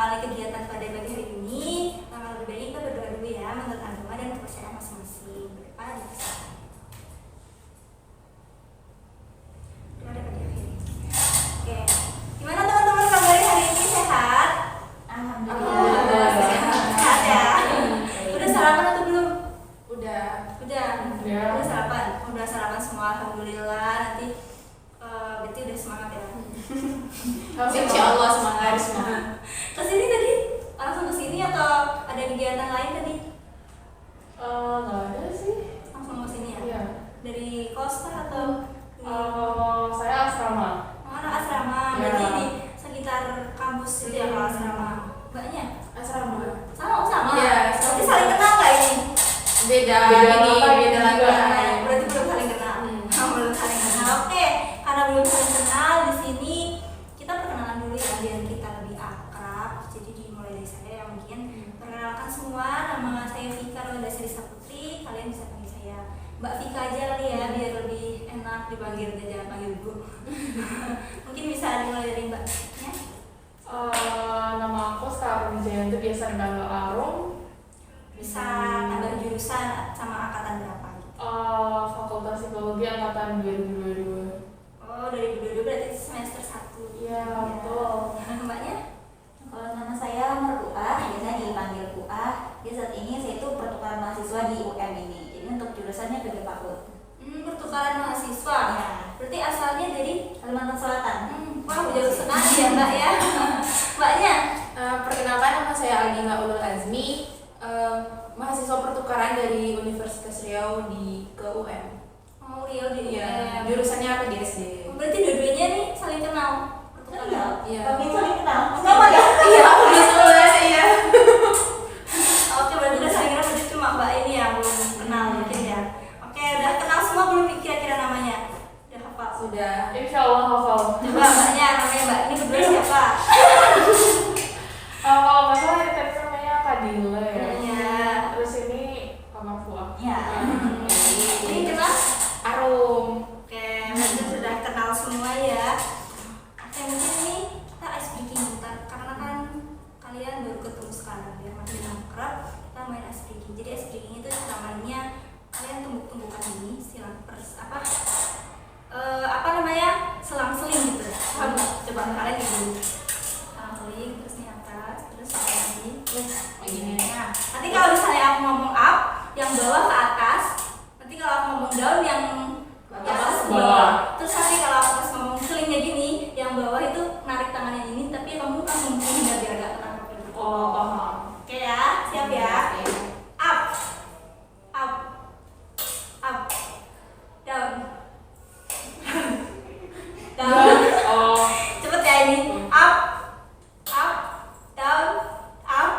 mengawali kegiatan pada pagi hari ini, lebih baik kita berdoa dulu ya menurut agama dan kepercayaan masing-masing. Berdoa di kesehatan. Doa dapat diakhiri. Oke, gimana teman-teman kabarnya hari ini, sehat? Alhamdulillah. Sehat ya. Udah sarapan atau belum? Udah. Udah sarapan. Udah sarapan semua, alhamdulillah. Nanti berarti udah semangat ya. Insya Allah semangat. Kesini tadi langsung kesini atau ada kegiatan lain tadi? Nggak ada sih. Langsung kesini ya? Iya. Dari Kosta atau? Saya asrama. Anak asrama, Ya. berarti di sekitar kampus itu ya kalau asrama. Mbaknya? Asrama. Sama? Iya, Berarti saling kenal nggak ini? Beda lantai. Berarti belum saling kenal. Belum saling kenal. Oke, karena belum saling kenal di sini kita perkenalan dulu ya biar kita lebih akrab. Jadi dimulai dari saya yang mungkin perkenalkan semua. Nama saya Vika Rolandasari Saputri. Kalian bisa panggil saya Mbak Vika aja kali ya biar lebih enak dipanggil, jangan panggil Bu. Mungkin bisa dimulai dari Mbaknya. Nama aku Star Wijayanti, biasa dipanggil Arum. Bisa tambah jurusan sama angkatan berapa gitu? Fakultas Psikologi angkatan 2022. Oh, 2022 berarti semester 1. Iya, betul. Mbaknya? Kalau nama saya Merkuah, biasanya dipanggil Kuah. Dia saat ini saya itu pertukaran mahasiswa di UM ini. Jadi untuk jurusannya PG Fakult. Pertukaran mahasiswa. Ya. Berarti asalnya dari Kalimantan Selatan. wah jauh sekali ya Mbak ya. Mbaknya? Perkenalkan, nama saya Aldina Ulul Azmi. Mahasiswa pertukaran dari Universitas Riau ke UM. Oh, Riau di Iya. Jurusannya apa di SD? Berarti dua-duanya nih saling kenal. Pertukaran. Iya. Kami saling kenal. Sama ya? Iya, aku udah sekolah iya. Oke, berarti udah saling kenal, berarti cuma Mbak ini yang belum kenal mungkin ya. Oke, udah kenal semua belum kira-kira namanya? Udah hafal? Sudah. Insya Allah hafal. Coba Mbaknya, namanya Mbak ini berdua siapa? Kalau nggak salah ini tadi namanya Kadila ya. Iya. Terus ini Kak Marfuah. Ya. Ini kenal? Arum. Oke, berarti sudah kenal semua ya. Oke, mungkin ini kita ice breaking bentar karena kan kalian baru ketemu sekarang ya, makin akrab. Kita main ice breaking. Jadi ice breaking itu namanya kalian tumbuk-tumbukan ini selang-seling gitu. Coba kalian dulu. Selang-seling terus di atas, terus lagi, terus begini. Nah, nanti kalau misalnya aku ngomong up, yang bawah ke atas. Nanti kalau aku ngomong down, yang atas ke bawah. Terus nanti kalau aku pas ngomong selingnya gini, yang bawah itu narik tangannya ini, tapi kamu kan mungkin biar agak tenang. Oh, paham. Oke ya, siap ya. Up, up, up, down, down. Oh. Cepet ya ini. Up, up, down, up,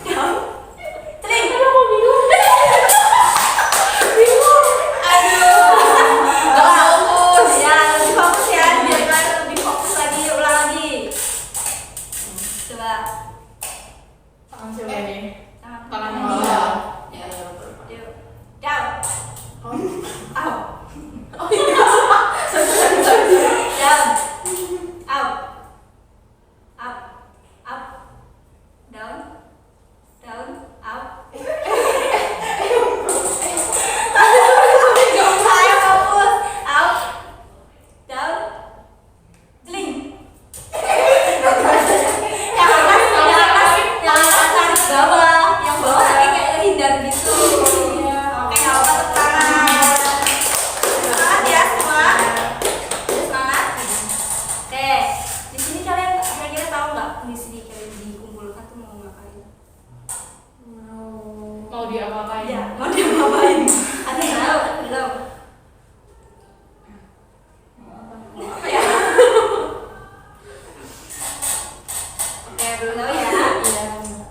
down. Celing. Aduh. Gak fokus. Ya, lebih fokus ya. Biar kalian lebih fokus lagi. Ulang lagi. Coba. Tangan siapa nih? Tangan ini. bawah. Yuk. Down. Up. Oh iya. Down. Up. Up. Up. Down. Down. Up. Ayo fokus. Up. Down. Jeling. Yang atas tarik bawah. Yang bawah tapi kayak ngehindar gitu. Oke, nggak apa-apa, tepuk tangan. Semangat ya semua. Udah semangat? Oke, di sini kalian kira-kira tahu nggak di sini kalian dikumpulkan tuh mau ngapain? Mau diapa-apain? Ya, mau diapain? Ada yang tahu? Belum. Apa ya? Oke, belum tahu ya. Iya.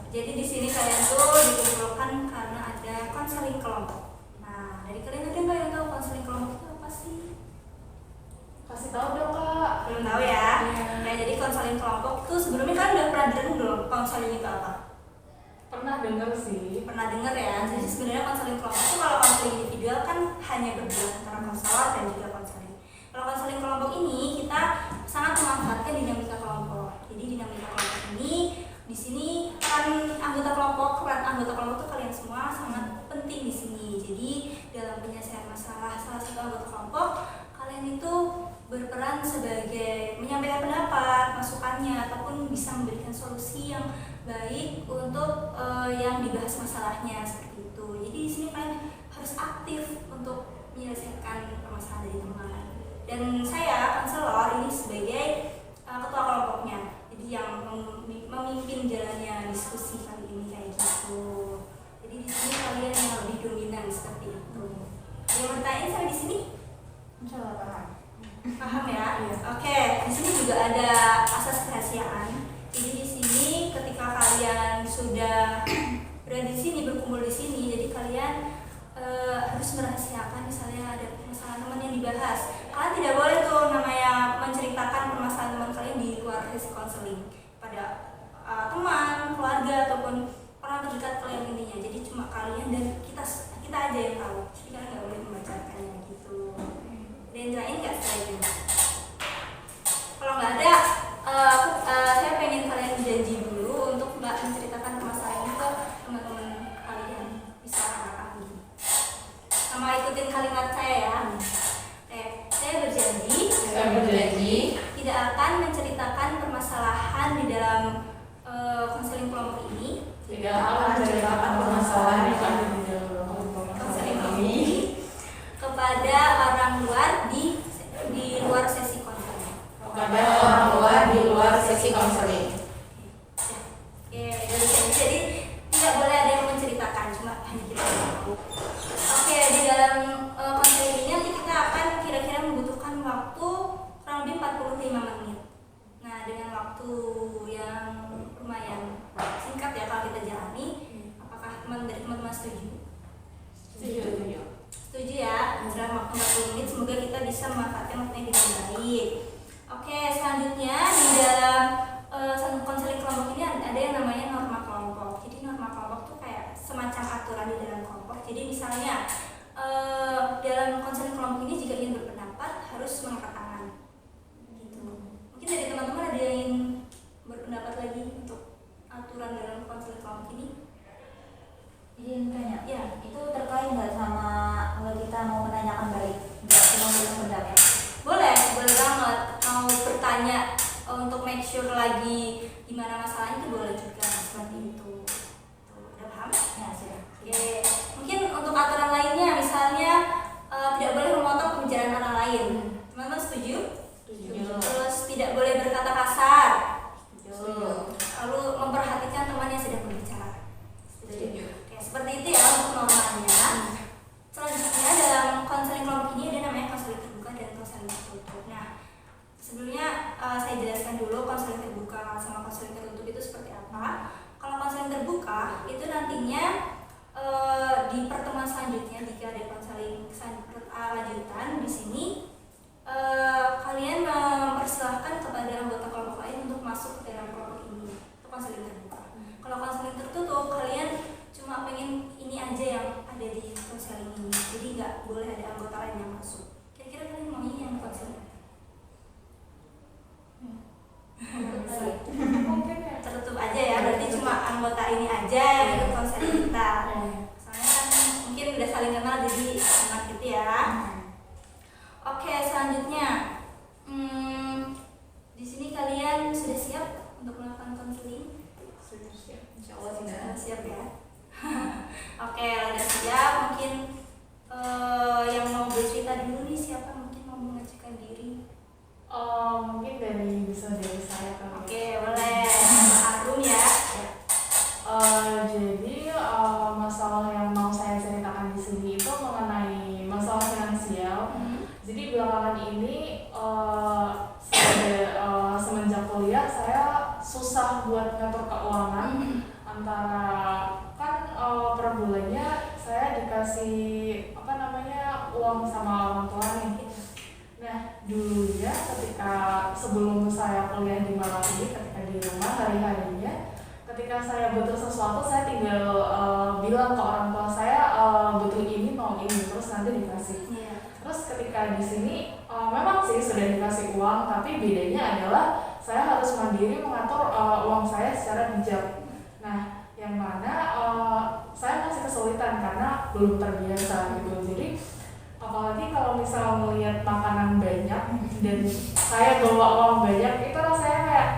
Jadi di sini kalian tuh dikumpulkan karena ada konseling kelompok. Nah, dari kalian ada nggak yang tahu konseling kelompok itu apa sih? Kasih tahu dong, Kak. Belum tahu ya? Iya. Nah, jadi konseling kelompok itu sebelumnya kan udah pernah dengar belum konseling itu apa? Pernah denger sih. Pernah dengar ya? Jadi sebenarnya konseling kelompok itu kalau konseling individual kan hanya berdua antara konselor dan juga konseling. Kalau konseling kelompok ini kita sangat memanfaatkan dinamika kelompok. Jadi dinamika kelompok ini di sini peran anggota kelompok tuh kalian semua sangat penting di sini. Jadi dalam penyelesaian masalah salah satu anggota kelompok, kalian itu berperan sebagai menyampaikan pendapat, masukannya, ataupun bisa memberikan solusi yang baik untuk yang dibahas masalahnya seperti itu. Jadi di sini kalian harus aktif untuk menyelesaikan permasalahan dari teman. Dan saya konselor ini sebagai ketua kelompoknya. Jadi yang memimpin jalannya diskusi kali ini kayak gitu. Jadi di sini kalian yang lebih dominan seperti itu. Ada yang bertanya sampai di sini? Insya Allah paham. Paham ya? Oke, di sini juga ada asas kerahasiaan. Jadi di sini ketika kalian sudah berada di sini, berkumpul di sini, jadi kalian harus merahasiakan misalnya ada permasalahan teman yang dibahas. Kalian tidak boleh tuh namanya menceritakan permasalahan teman kalian di luar sesi konseling pada teman, keluarga ataupun orang terdekat kalian intinya. Jadi cuma kalian dan kita aja yang tahu. Jadi kalian nggak boleh membacakannya gitu. Dan lain nggak selain kalau nggak ada, saya pengen kalian janji dulu untuk nggak menceritakan permasalahan ini ke teman-teman kalian. Bisa apa gitu. Sama ikutin kalimat saya ya. Saya berjanji tidak akan menceritakan permasalahan di dalam konseling kelompok ini. Tidak akan menceritakan permasalahan yang ada di dalam konseling ini kepada orang luar di luar sesi konseling. Kepada orang luar di luar sesi konseling. Jadi tidak boleh ada yang menceritakan, cuma hanya kita tahu. Oke, di dalam konseling ini nanti kita akan kira-kira membutuhkan waktu kurang lebih 45 menit. Nah, dengan waktu yang lumayan singkat ya kalau kita jalani, apakah teman-teman setuju? Setuju ya, dalam waktu 40 menit semoga kita bisa memanfaatkan waktunya dengan baik. Oke, selanjutnya di dalam satu konseling kelompok ini ada yang namanya norma kelompok. Jadi norma kelompok tuh kayak semacam aturan di dalam kelompok. Jadi misalnya dalam konseling kelompok ini jika ingin berpendapat harus mengangkat tangan. Gitu. Mungkin dari teman-teman ada yang ingin berpendapat lagi untuk aturan dalam konseling kelompok ini? Izin tanya, Ya. itu terkait nggak sama kalau kita mau menanyakan balik, nggak cuma pendapat? Boleh banget. Mau bertanya untuk make sure lagi gimana masalahnya itu boleh juga seperti itu. Tuh, udah paham? Ya sudah. Oke. Mungkin untuk aturan lainnya misalnya tidak boleh memotong pembicaraan orang lain. Teman-teman setuju? Terus tidak boleh berkata kasar. Setuju. Lalu memperhatikan teman yang sedang berbicara. Setuju. Oke, seperti itu ya untuk normanya. Selanjutnya dalam konseling kelompok ini ada namanya konseling terbuka dan konseling tertutup. Nah, sebelumnya saya jelaskan dulu konseling terbuka sama konseling tertutup itu seperti apa. Kalau konseling terbuka itu nantinya di pertemuan selanjutnya jika ada konseling lanjutan di sini kalian mempersilahkan kepada anggota kelompok lain untuk masuk ke dalam kelompok ini. Itu konseling terbuka. Kalau konseling tertutup kalian cuma pengen ini aja yang ada di konseling ini, jadi nggak boleh ada anggota lain yang masuk. Kira-kira kalian mau ini yang konseling Mungkin ya. tertutup aja ya, berarti cuma anggota ini aja yang ikut konseling kita. Soalnya kan mungkin udah saling kenal jadi enak gitu ya. Oke, selanjutnya di sini kalian sudah siap untuk melakukan konseling? Sudah siap. Insya Allah Sudah sudah. siap ya. Oke, udah siap. Mungkin yang mau bercerita dulu nih siapa? Mungkin mau mengajukan diri. Mungkin bisa dari saya kali. Oke, boleh. Harum ya. Jadi masalah yang mau saya ceritakan di sini itu mengenai masalah finansial. Jadi belakangan ini semenjak kuliah saya susah buat ngatur keuangan. Antara kan per bulannya saya dikasih uang sama orang tua nih. Nah dulunya ketika sebelum saya kuliah di Malang ini, ketika di rumah hari-harinya, ketika saya butuh sesuatu saya tinggal bilang ke orang tua saya butuh ini, mau ini, terus nanti dikasih. Terus ketika di sini memang sih sudah dikasih uang, tapi bedanya adalah saya harus mandiri mengatur uang saya secara jam. Nah, yang mana saya masih kesulitan karena belum terbiasa gitu. Jadi apalagi kalau misal melihat makanan banyak dan saya bawa uang banyak, itu rasanya kayak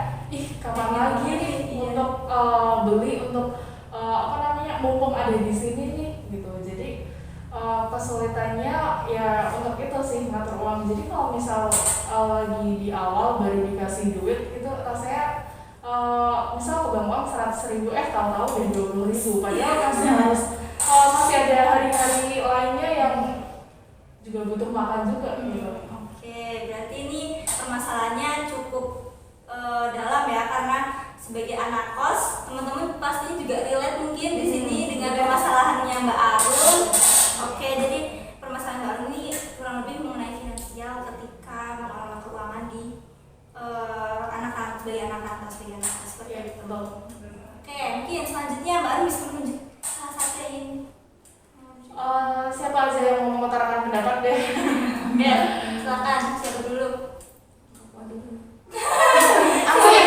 kapan lagi nih untuk beli, untuk mumpung ada di sini nih gitu. Jadi kesulitannya ya untuk itu sih, ngatur uang. Jadi kalau misal lagi di awal baru dikasih duit itu rasanya misal pegang uang 100.000 tahu-tahu udah 20.000, padahal masih ada hari-hari lainnya yang juga butuh makan juga gitu. Oke, berarti ini permasalahannya cukup dalam ya, karena sebagai anak kos teman-teman pastinya juga relate mungkin di sini dengan permasalahannya Mbak Arun. Oke, jadi permasalahan Mbak Arun ini kurang lebih mengenai finansial ketika mengelola keuangan di anak-anak sebagai anak-anak seperti itu. Oke, mungkin selanjutnya Mbak Arun bisa menunjuk salah satu yang ingin siapa aja yang mau mengutarakan pendapat deh? Oke, silakan siapa dulu? Aku ya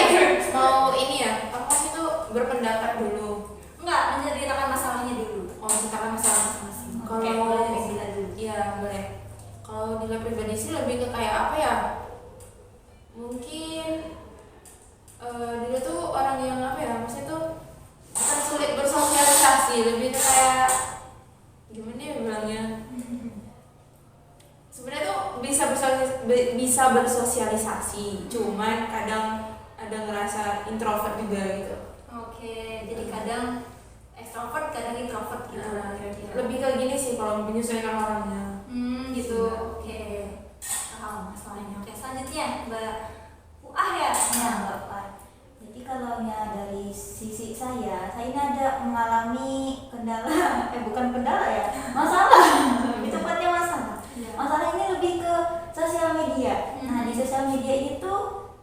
mau ini ya, apa sih tuh berpendapat dulu? Enggak, menceritakan masalahnya dulu. Oh, ceritakan masalah masing-masing. Oke, boleh dari Dila dulu. Iya boleh. Kalau Dila pribadi sih lebih ke kayak apa ya? Mungkin Dila tuh orang yang apa ya? Maksudnya tuh bukan sulit bersosialisasi, lebih ke kayak gimana ya bilangnya? Sebenarnya tuh bisa bersosialisasi, cuman kadang ada ngerasa introvert juga gitu. Oke, jadi kadang extrovert, kadang introvert gitu. Lebih ke gini sih kalau menyesuaikan orangnya. Gitu. Oke. Paham masalahnya. Oke, selanjutnya Mbak Uah ya. Nah, Bapak. Jadi kalau dari sisi saya ini ada mengalami kendala, bukan kendala ya, masalah. Itu tepatnya masalah. Masalah ini lebih ke sosial media. Nah, di sosial media itu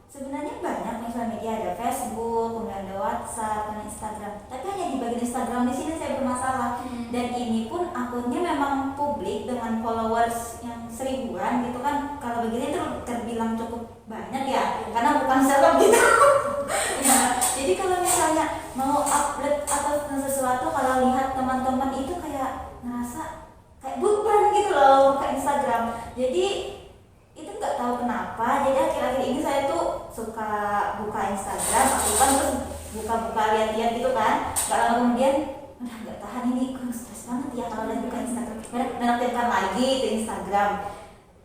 sebenarnya banyak sosial media, ada Facebook, kemudian ada WhatsApp, dan Instagram. Tapi hanya di bagian Instagram di sini saya bermasalah. Dan ini pun akunnya memang publik dengan followers yang 1000-an gitu kan. Kalau begini itu terbilang cukup banyak ya, karena bukan seleb gitu. Ya, jadi kalau misalnya mau upload atau sesuatu, kalau lihat teman-teman itu kayak ngerasa kayak beban gitu loh ke Instagram. Jadi itu nggak tahu kenapa, jadi akhir-akhir ini saya tuh suka buka Instagram, aku kan terus buka-buka lihat-lihat gitu kan. Kalau kemudian udah nggak tahan ini, kok stres banget ya kalau udah buka Instagram, menaktifkan lagi ke Instagram.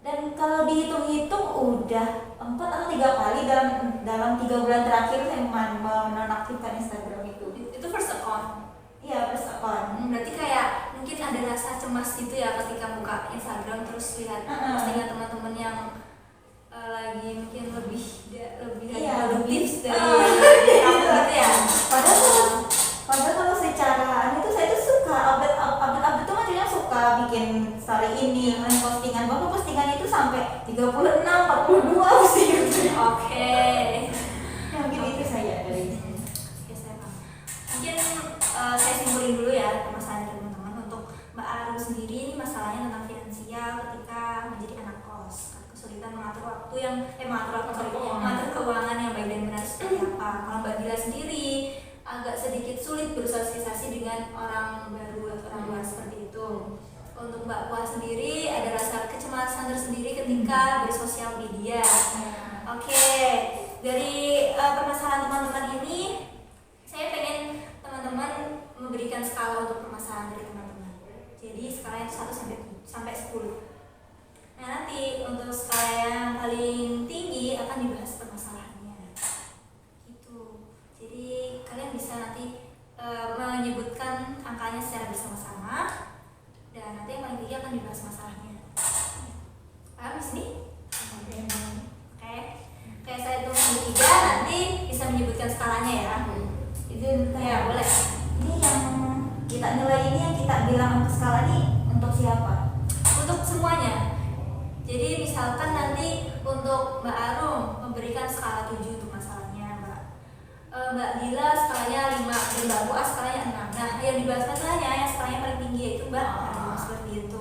Dan kalau dihitung-hitung udah 4 atau 3 kali dalam 3 bulan terakhir saya menonaktifkan Instagram itu. Itu first account. Iya, first account. Berarti kayak mungkin ada rasa cemas gitu ya ketika buka Instagram terus lihat postingan teman-teman yang lagi mungkin lebih produktif dari kamu gitu ya. Padahal kalau secara itu saya tuh suka update tuh maksudnya suka bikin story ini, postingan itu sampai 36, 42 sih. Oke. Ya mungkin itu saya dari sini. Oke, saya paham. Mungkin saya simpulin dulu ya permasalahan teman-teman. Untuk Mbak Aru sendiri ini masalahnya tentang finansial ketika menjadi anak kos, kesulitan mengatur waktu mengatur keuangan yang baik dan benar seperti apa. Kalau Mbak Dila sendiri agak sedikit sulit bersosialisasi dengan orang baru atau orang luar seperti itu. Untuk Mbak Puah sendiri ada rasa kecemasan tersendiri ketika bersosial media. Oke, dari permasalahan teman-teman ini saya pengen teman-teman memberikan skala untuk permasalahan dari teman-teman. Jadi skalanya itu 1 sampai 10. Nah, nanti untuk skala yang paling tinggi akan dibahas permasalahannya. Gitu. Jadi kalian bisa nanti menyebutkan angkanya secara bersama-sama, dan nanti yang paling tinggi akan dibahas masalahnya. Paham di sini? Oke. Kayak saya hitung sampai 3, nanti bisa menyebutkan skalanya ya. Itu Ya, boleh. Ini yang kita nilai, ini yang kita bilang skala ini untuk siapa? Untuk semuanya. Jadi misalkan nanti untuk Mbak Arum memberikan skala 7 untuk masalahnya, Mbak Dila skalanya 5 dan Mbak Buas skalanya 6. Nah, yang dibahas masalahnya yang skalanya paling tinggi yaitu Mbak Arum, seperti itu.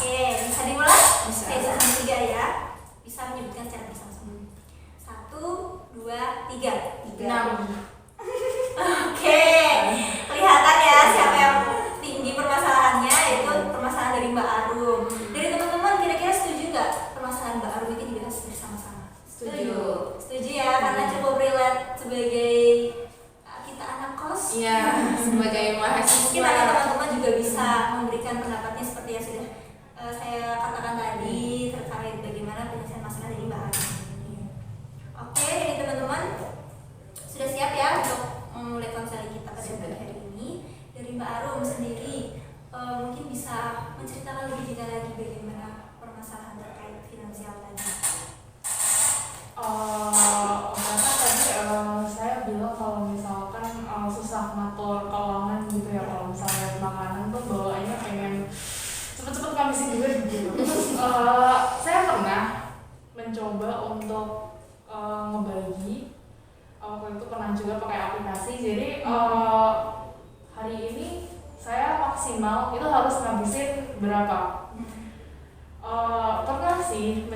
Oke, bisa dimulai? Bisa. Oke, 1 sampai 3 ya. Bisa menyebutkan secara bersama-sama. 1, 2, 3. juga. 6. Oke, kelihatan ya siapa yang tinggi permasalahannya, yaitu permasalahan dari Mbak Arum. Dari teman-teman kira-kira setuju nggak permasalahan Mbak Arum ini dibahas bersama-sama? Setuju ya, karena cukup relate sebagai kita anak kos. Iya, sebagai mahasiswa. Mungkin nanti teman-teman juga bisa memberikan pendapatnya seperti yang sudah saya katakan tadi terkait bagaimana penyelesaian masalah dari Mbak Arum ini. Oke, jadi teman-teman sudah siap ya untuk memulai konseling kita pada pagi hari ini. Dari Mbak Arum sendiri mungkin bisa menceritakan lebih detail lagi bagaimana permasalahan terkait finansial tadi. Karena tadi saya bilang kalau misalkan susah ngatur keuangan gitu ya, kalau misalnya makanan tuh bawaannya pengen cepet-cepet ngabisin duit gitu. Terus saya pernah mencoba untuk ngebagi, waktu itu pernah juga pakai aplikasi. Jadi hari ini saya maksimal itu harus ngabisin berapa. Pernah sih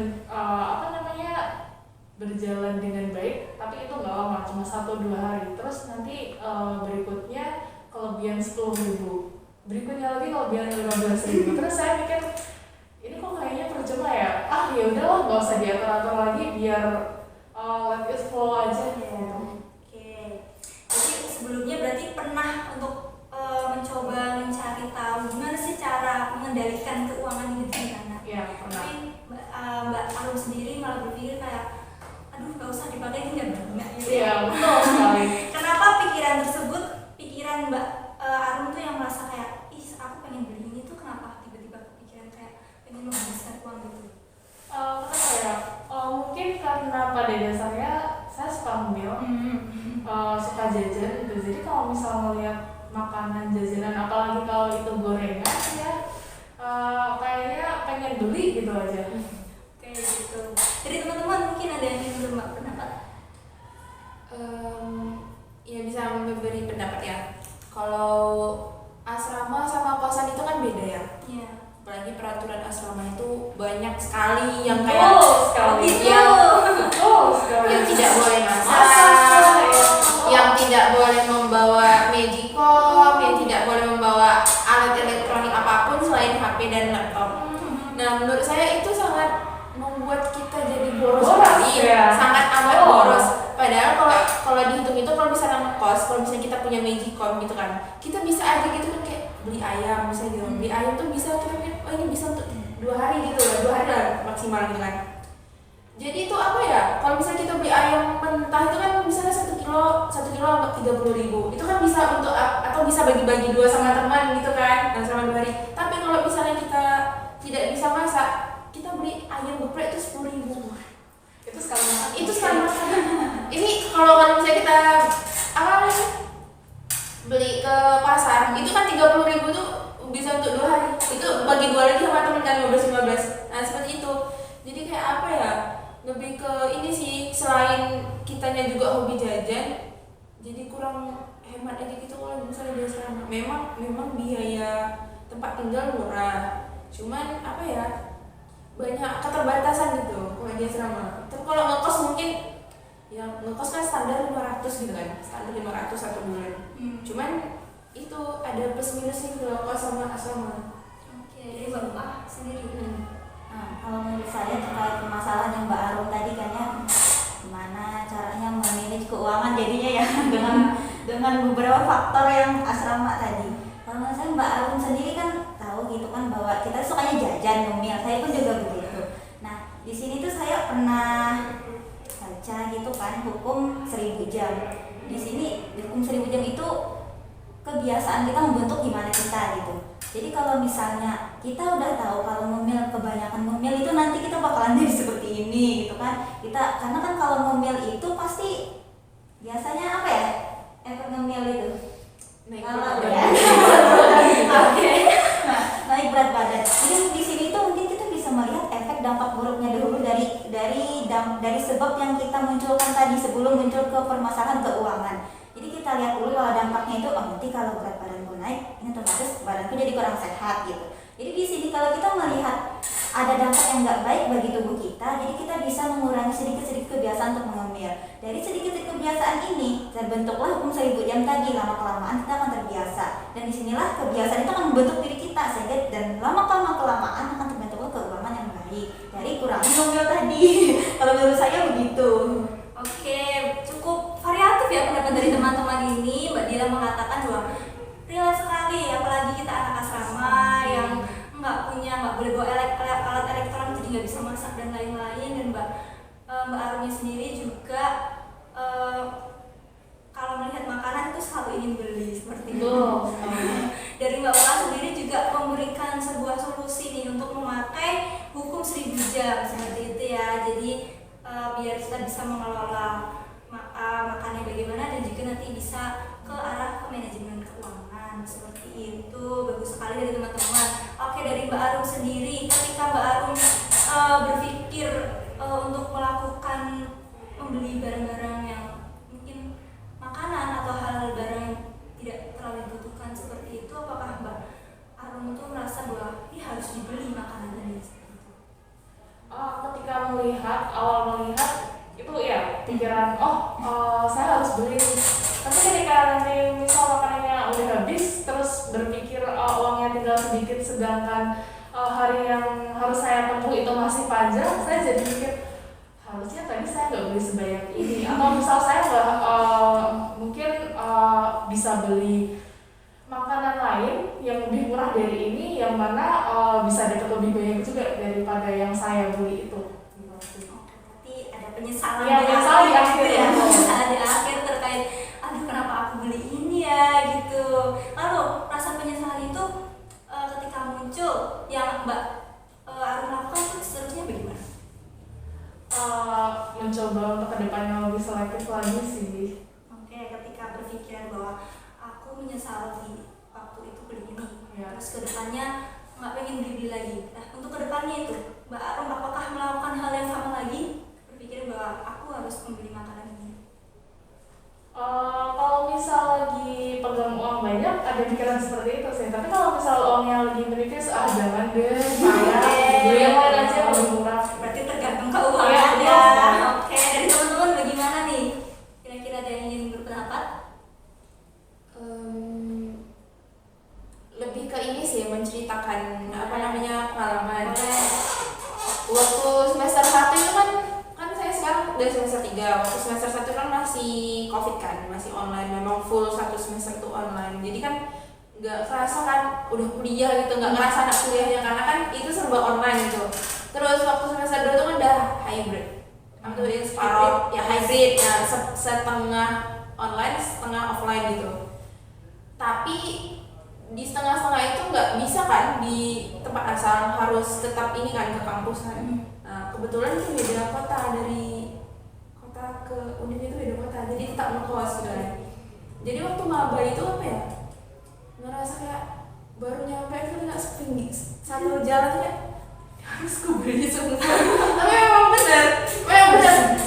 berjalan dengan baik, tapi itu nggak lama, cuma 1-2 hari. Terus nanti berikutnya kelebihan 10.000, berikutnya lagi kelebihan 15.000. Terus saya mikir ini kok kayaknya percuma ya, ya udahlah nggak usah diatur-atur lagi, biar let it flow aja gitu. Oke, jadi sebelumnya berarti pernah untuk mencoba mencari tahu gimana sih cara mengendalikan keuangan hidup di sana. Iya, pernah. Tapi Mbak Arum sendiri malah berpikir kayak, aduh nggak usah dipakai, ini nggak banyak gitu. Iya, betul sekali. Kenapa pikiran tersebut, pikiran Mbak Arum tuh yang merasa kayak, aku pengen beli ini tuh, kenapa tiba-tiba kepikiran kayak pengen menghabiskan uang gitu? Kenapa ya? Mungkin karena pada dasarnya saya suka ngemil, suka jajan gitu. Jadi kalau misalnya melihat makanan jajanan, apalagi kalau itu gorengan ya, kayaknya pengen beli gitu aja. Kayak gitu. Jadi teman-teman mungkin ada yang ingin berpendapat pendapat? Ya bisa memberi pendapat ya. Kalau asrama sama kosan itu kan beda ya. Iya. Apalagi peraturan asrama itu banyak sekali yang kayak sekali. yang tidak boleh masak, yang tidak boleh membawa magicom, yang tidak boleh membawa alat elektronik apapun selain HP dan laptop. Nah, menurut saya itu sangat membuat kita jadi boros sekali, ya. sangat amat boros. Padahal kalau dihitung itu, kalau misalnya ngekos, kalau misalnya kita punya magicom gitu kan, kita bisa aja gitu kan, kayak beli ayam misalnya gitu. Beli ayam tuh bisa kita pikir, oh ini bisa untuk 2 hari gitu lah, 2 hari lah maksimal gitu kan. Jadi itu apa ya, kalau misalnya kita beli ayam mentah itu kan misalnya 1 kilo 30.000, itu kan bisa untuk, atau bisa bagi-bagi 2 sama teman gitu kan, dan sama 2 hari. Tapi kalau misalnya kita tidak bisa masak, kita beli ayam geprek itu 10.000. Itu sekali makan. Itu sekali makan. Ini kalau misalnya kita beli ke pasar, itu kan 30.000 tuh bisa untuk 2 hari. Itu bagi 2 lagi sama teman kan, 15. Nah seperti itu. Jadi kayak apa ya, lebih ke ini sih, selain kitanya juga hobi jajan, jadi kurang hemat aja gitu kalau misalnya di asrama. Memang biaya tempat tinggal murah, cuman apa ya, banyak keterbatasan gitu kalau di asrama. Tapi kalau ngekos mungkin ya, ngekos kan standar 500 gitu kan, standar 500 1 bulan. Cuman itu ada plus minusnya gitu loh kos sama asrama. Oke, jadi Bapak sendiri. Nah, kalau menurut saya terkait permasalahan yang Mbak Arum tadi kan ya, gimana caranya memanage keuangan jadinya ya dengan beberapa faktor yang asrama tadi. Kalau menurut saya Mbak Arum sendiri kan tahu gitu kan bahwa kita sukanya jajan, ngemil. Saya pun juga begitu. Nah, di sini tuh saya pernah baca gitu kan hukum 1000 jam. Di sini hukum 1000 jam itu kebiasaan kita membentuk gimana kita gitu. Jadi kalau misalnya kita udah tahu kalau ngemil, kebanyakan ngemil itu nanti kita bakalan jadi seperti ini gitu kan. Karena kan kalau ngemil itu pasti biasanya apa ya? Efek ngemil itu Naik Oke. Nah, naik berat badan. Jadi di sini tuh mungkin kita bisa melihat efek dampak buruknya dulu dari sebab yang kita munculkan tadi sebelum muncul ke permasalahan keuangan. Jadi kita lihat dulu kalau dampaknya itu, nanti kalau berat badanku naik, ini otomatis badanku jadi kurang sehat gitu. Jadi di sini kalau kita melihat ada dampak yang nggak baik bagi tubuh kita, jadi kita bisa mengurangi sedikit-sedikit kebiasaan untuk mengemil. Dari sedikit-sedikit kebiasaan ini terbentuklah hukum 1000 jam tadi. Lama kelamaan kita akan terbiasa, dan disinilah kebiasaan itu akan membentuk diri kita sehingga, dan lama kelamaan akan terbentuklah keuangan yang baik dari kurangi ngemil tadi. Kalau menurut saya begitu. Oke, cukup variatif ya pendapat dari teman-teman ini. Mbak Dila mengatakan bahwa real sekali, apalagi kita anak asrama yang nggak boleh bawa alat elektronik, jadi nggak bisa masak dan lain-lain. Dan Mbak Arumnya sendiri juga kalau melihat makanan itu selalu ingin beli seperti itu. Dari Mbak Ula sendiri juga memberikan sebuah solusi nih untuk memakai hukum 1000 jam seperti itu ya. Jadi biar kita bisa mengelola makannya bagaimana, dan juga nanti bisa ke arah ke manajemen keuangan seperti itu. Bagus sekali dari teman-teman. Oke, dari Mbak Arum sendiri, ketika Mbak Arum berpikir untuk melakukan membeli barang-barang yang mungkin makanan atau hal-hal barang yang tidak terlalu dibutuhkan seperti itu, apakah Mbak Arum itu merasa bahwa ini harus dibeli makanan ini? Ketika awal melihat itu ya pikiran saya harus beli. Tapi ketika nanti misal makanannya udah habis, terus berpikir uangnya tinggal sedikit, sedangkan hari yang harus saya tempuh itu masih panjang, saya jadi mikir harusnya tadi saya nggak beli sebanyak ini. Atau misal saya nggak mungkin bisa beli makanan lain yang lebih murah dari ini, yang mana bisa dapat lebih banyak juga daripada yang saya beli itu. Berarti ada penyesalan ya, di akhir ya. Penyesalan di akhir terkait aduh kenapa aku beli ini ya gitu. Lalu rasa penyesalan itu ketika muncul yang Mbak Arum lakukan itu seterusnya bagaimana? Mencoba untuk kedepannya lebih selektif lagi sih. Oke, ketika berpikiran bahwa aku menyesali waktu itu beli ini, terus kedepannya nggak pengen beli lagi. Nah, untuk kedepannya itu Mbak Arum apakah melakukan hal yang sama lagi, berpikir bahwa aku harus membeli makanan ini? Kalau misal lagi pegang uang banyak, ada pikiran seperti itu sih. Tapi kalau misal uangnya lagi menipis, jangan deh, beli yang lain aja lebih murah. Berarti tergantung keuangan ya. Oke, dari teman-teman bagaimana nih? Kira-kira ada yang ingin berpendapat? Lebih ke ini sih, menceritakan pengalaman. Waktu semester 1 itu kan saya sekarang udah semester 3. Waktu semester 1 kan masih Covid kan, masih online, memang full 1 semester itu online. Jadi kan nggak kerasa kan udah kuliah gitu, nggak ngerasa anak kuliahnya karena kan itu serba online gitu. Terus waktu semester 2 itu kan udah hybrid. Itu separuh ya hybrid ya, setengah online, setengah offline gitu. Tapi di setengah-setengah itu nggak bisa kan di tempat asal, harus tetap ini kan ke kampus kan. Nah, kebetulan itu beda kota, dari kota ke Univ itu beda kota, jadi tetap ngekos gitu kan. Jadi waktu maba itu apa ya, ngerasa kayak baru nyampe itu nggak sepinggi satu jalan tuh kayak harus gue beli semua. Tapi memang benar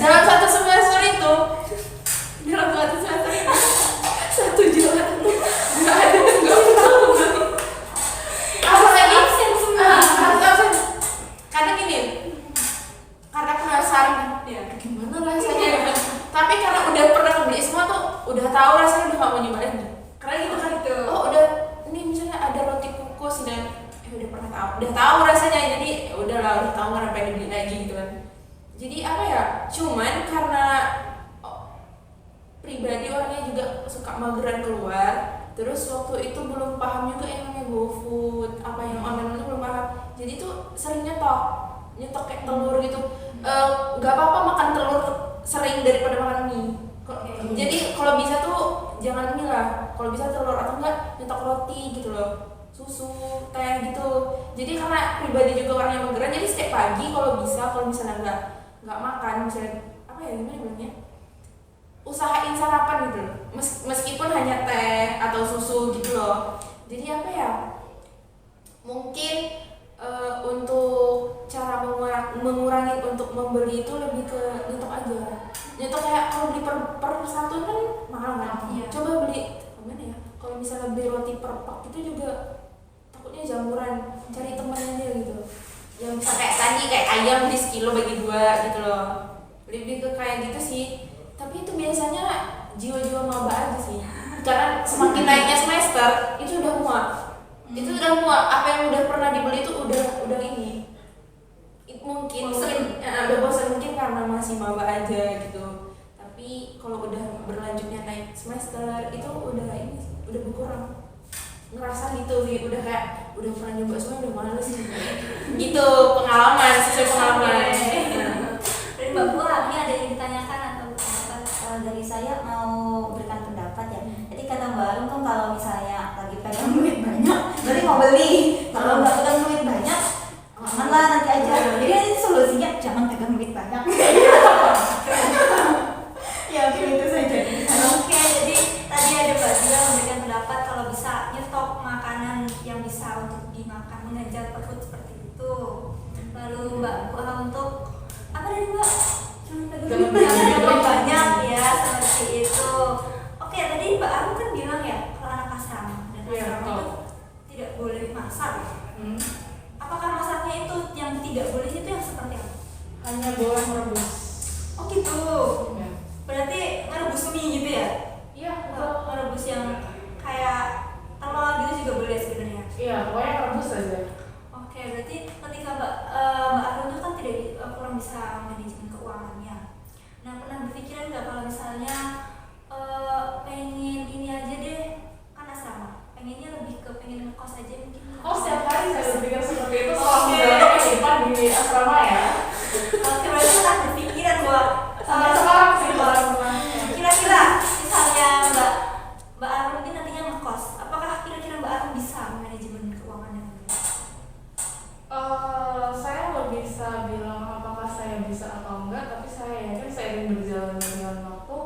dalam satu semester itu satu jalan tuh nggak ada yang nggak tahu. Harus absen semua, harus absen. Karena gini, karena penasaran ya gimana rasanya gitu. Tapi karena udah pernah beli semua tuh udah tahu rasanya, udah nggak mau nyoba lagi. Karena gitu kan, udah ini misalnya ada roti kukus dan udah tahu rasanya, jadi udahlah, udah tahu nggak pengen beli lagi gitu kan. Jadi apa ya, cuman karena pribadi orangnya juga suka mageran keluar, terus waktu itu belum paham juga yang namanya GoFood, apa yang online itu belum paham. Jadi tuh sering nyetok kayak telur gitu. Gak apa-apa makan telur sering daripada makan mie. Jadi kalau bisa tuh jangan mie lah, kalau bisa telur atau enggak nyetok roti gitu loh, susu, teh gitu. Jadi karena pribadi juga orangnya mageran, jadi setiap pagi kalau misalnya nggak makan, misalnya apa ya gimana bilangnya, usahain sarapan gitu loh, meskipun hanya teh atau susu gitu loh. Jadi apa ya, mungkin untuk cara mengurangi untuk membeli itu lebih ke nyetok aja. Nyetok kayak kalau beli per satu kan mahal kan. Iya. Coba beli gimana ya, kalau misalnya beli roti per pak itu juga takutnya jamuran, cari teman aja gitu. yang bisa kayak tadi kayak ayam di sekilo bagi 2 gitu loh, lebih ke kayak gitu sih. Tapi itu biasanya jiwa-jiwa maba aja sih, karena semakin naiknya semester itu udah muak. Itu udah muak, apa yang udah pernah dibeli itu udah ini mungkin udah bosan, mungkin karena masih maba aja gitu. Tapi kalau udah berlanjutnya naik semester itu udah ini udah berkurang, ngerasa gitu sih, udah kayak udah pernah nyoba semua udah males gitu. Pengalaman sesuai pengalaman. Dari Mbak Buah, ini ada yang ditanyakan atau Dari saya mau berikan pendapat ya. Jadi kata Mbak Arum tuh kalau misalnya lagi pegang duit banyak, berarti mau beli. Kalau nggak pegang duit banyak, aman lah nanti aja. Jadi ini solusinya jangan pegang duit banyak. Ya mungkin itu saja. Oke, jadi tadi ada Mbak Dila memberikan pendapat kalau bisa nyetok makanan yang bisa untuk dimakan, mengejar perut seperti itu. Lalu Mbak Buah untuk apa tadi Mbak? Jangan banyak ya, seperti itu. Oke, tadi Mbak Arum kan bilang ya kalau anak asrama dan asrama itu tidak boleh masak. Apakah masaknya itu yang tidak boleh itu yang seperti apa? Hanya boleh merebus. Oh gitu. Ya. Berarti merebus mie gitu ya? Iya, Atau merebus yang kayak telur gitu juga boleh sebenarnya. iya, pokoknya rebus aja. Oke, berarti ketika Mbak Arum itu kan kurang bisa manajemen keuangannya. Nah, pernah berpikiran nggak kalau misalnya pengen ini aja deh, kan asrama, pengennya lebih ke pengen ngekos aja mungkin. Oh, setiap hari saya berpikir seperti itu selama menjalani kehidupan di asrama ya. Oke, berarti pernah berpikiran bahwa Sampai sekarang sih pernah. kira-kira misalnya Mbak Arum ini nantinya ngekos, apakah kira-kira Mbak Arum bisa manajemen keuangannya? Saya nggak bisa bilang apakah saya bisa atau enggak, tapi saya yakin seiring berjalannya dengan waktu,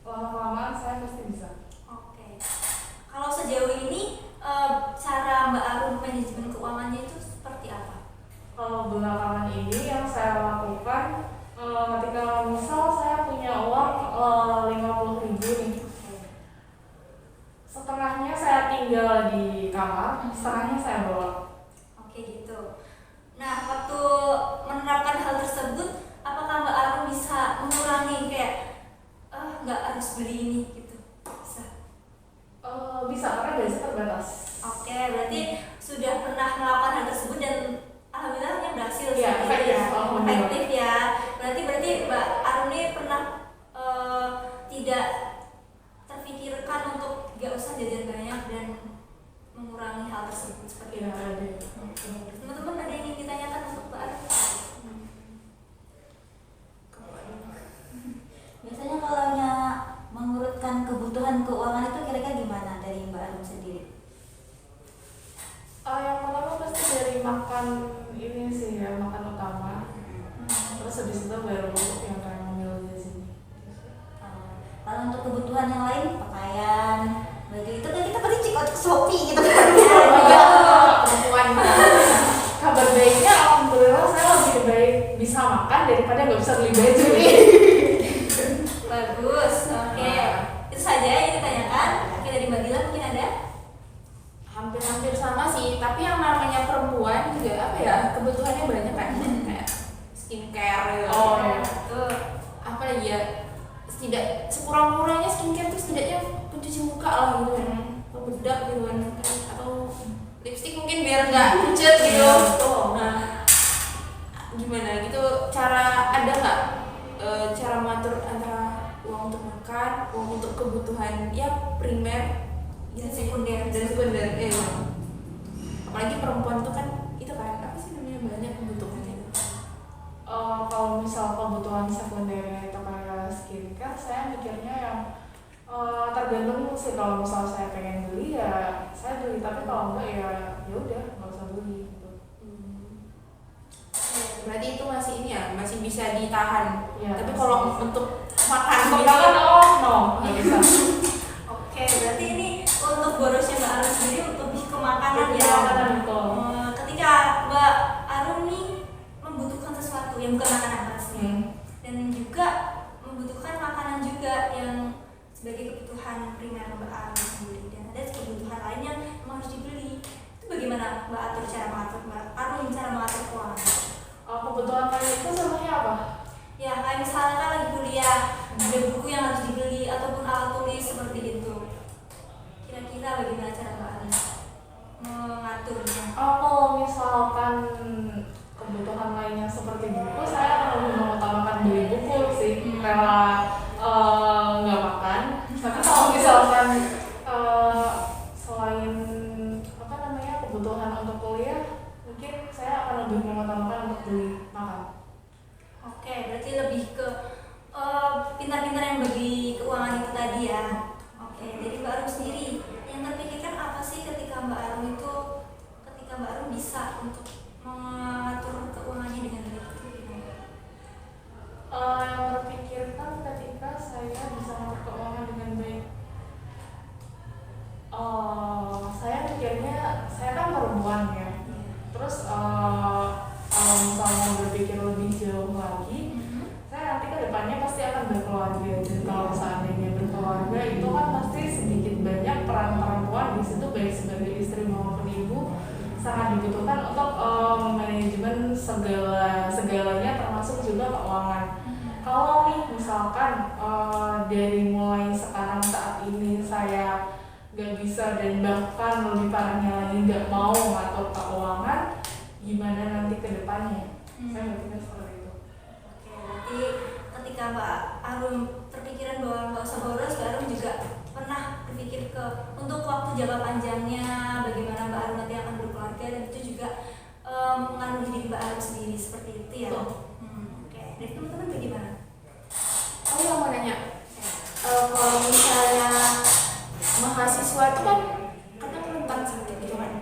lama-kelamaan saya pasti bisa. Oke. Kalau sejauh ini cara Mbak Arum manajemen keuangannya itu seperti apa? Kalau belakangan ini yang saya lakukan, ketika misal saya punya uang 50.000 nih, setengahnya saya tinggal di kamar, setengahnya saya bawa. Oke gitu. Nah, waktu menerapkan hal tersebut, apakah Mbak Arum bisa mengurangi kayak nggak harus beli ini gitu? Bisa. Bisa, karena gaji terbatas. Oke, berarti sudah pernah melakukan hal tersebut dan alhamdulillahnya berhasil. Iya, seperti efektif, ya. alhamdulillah. Efektif ya. Berarti Mbak Arum ini pernah tidak terpikirkan untuk nggak usah jajan banyak dan mengurangi hal tersebut seperti Iya, itu. ada. Teman-teman ada yang ingin ditanyakan untuk Mbak Arum? Biasanya kalau mengurutkan kebutuhan keuangan itu kira-kira gimana dari Mbak Arum sendiri? Yang pertama pasti dari makan ini sih ya, makan utama. Terus habis itu baru yang kayak ngambil di sini. Kalau untuk kebutuhan yang lain, pakaian, baju itu kan kita pasti check out ke Shopee gitu kan? Iya, perempuan. Kabar baiknya alhamdulillah saya lebih baik bisa makan daripada nggak bisa beli baju. Bagus, oke. Itu saja yang ditanyakan. Oke, dari Mbak Dila mungkin ada? Hampir-hampir sama sih, tapi yang namanya perempuan juga apa ya, kebutuhannya banyak kan, kayak skincare gitu. Oh ya. Tuh. Apa lagi ya, sekurang-kurangnya skincare tuh setidaknya pencuci muka lah gitu kan, atau bedak gitu kan, atau lipstick mungkin biar nggak pucet gitu. Nah, gimana gitu, ada nggak cara mengatur antara uang untuk makan, uang untuk kebutuhan ya primer gitu sih, dan sekunder apalagi perempuan tuh kan itu kan apa sih namanya, banyak kebutuhannya. Kalau misal kebutuhan sekunder itu kayak skincare, saya mikirnya yang tergantung sih. Kalau misal saya pengen beli ya saya beli, tapi kalau enggak ya udah nggak usah beli gitu. Berarti itu masih ini ya, masih bisa ditahan. Ya, Tapi masih kalau bisa. untuk makan Untuk gitu, makan no nggak bisa. Oke, berarti ini untuk borosnya Mbak Arum sendiri lebih ke makanan ya. Makanan betul. Ketika Mbak Arum nih membutuhkan sesuatu yang bukan makanan pastinya, dan juga membutuhkan makanan juga yang sebagai kebutuhan primer Mbak Arum sendiri, dan ada kebutuhan lain yang memang harus dibeli. Itu bagaimana Mbak atur cara mengatur Mbak Arum cara mengatur keuangan? kayak misalnya kan lagi kuliah, ada buku yang harus dibeli ataupun alat tulis seperti itu. Kira-kira bagaimana cara Mbak Arum mengaturnya? Kalau misalkan kebutuhan lainnya seperti buku, saya akan lebih mengutamakan beli buku sih, rela nggak makan. Tapi kalau misalkan selain apa namanya kebutuhan untuk kuliah, mungkin saya akan lebih mengutamakan untuk beli makan. Oke, berarti lebih ke pintar-pintar yang bagi keuangan itu tadi ya. Oke, jadi Mbak Arum sendiri yang terpikirkan apa sih ketika Mbak Arum bisa untuk mengatur keuangannya dengan baik itu gimana? Yang terpikirkan ketika saya bisa mengatur keuangan dengan baik, saya pikirnya saya kan perempuan ya. Terus kalau misalnya berpikir lebih jauh lagi, saya nanti ke depannya pasti akan berkeluarga. Dan kalau seandainya berkeluarga itu kan pasti sedikit banyak peran perempuan di situ, baik sebagai istri maupun ibu, sangat dibutuhkan untuk manajemen segalanya termasuk juga keuangan. Kalau nih misalkan dari mulai sekarang saat ini saya gak bisa dan bahkan lebih parahnya lagi gak mau ngatur keuangan, gimana nanti ke depannya? Saya berpikir seperti itu. Oke, berarti ketika Mbak Arum terpikiran bahwa nggak usah boros, Mbak Arum juga pernah berpikir ke untuk waktu jangka panjangnya bagaimana Mbak Arum nanti akan berkeluarga, dan itu juga mengaruhi diri Mbak Arum sendiri seperti itu ya. Oke, dari teman-teman bagaimana? Oh yang mau nanya, kalau misalnya mahasiswa itu kan kadang rentan sakit gitu kan.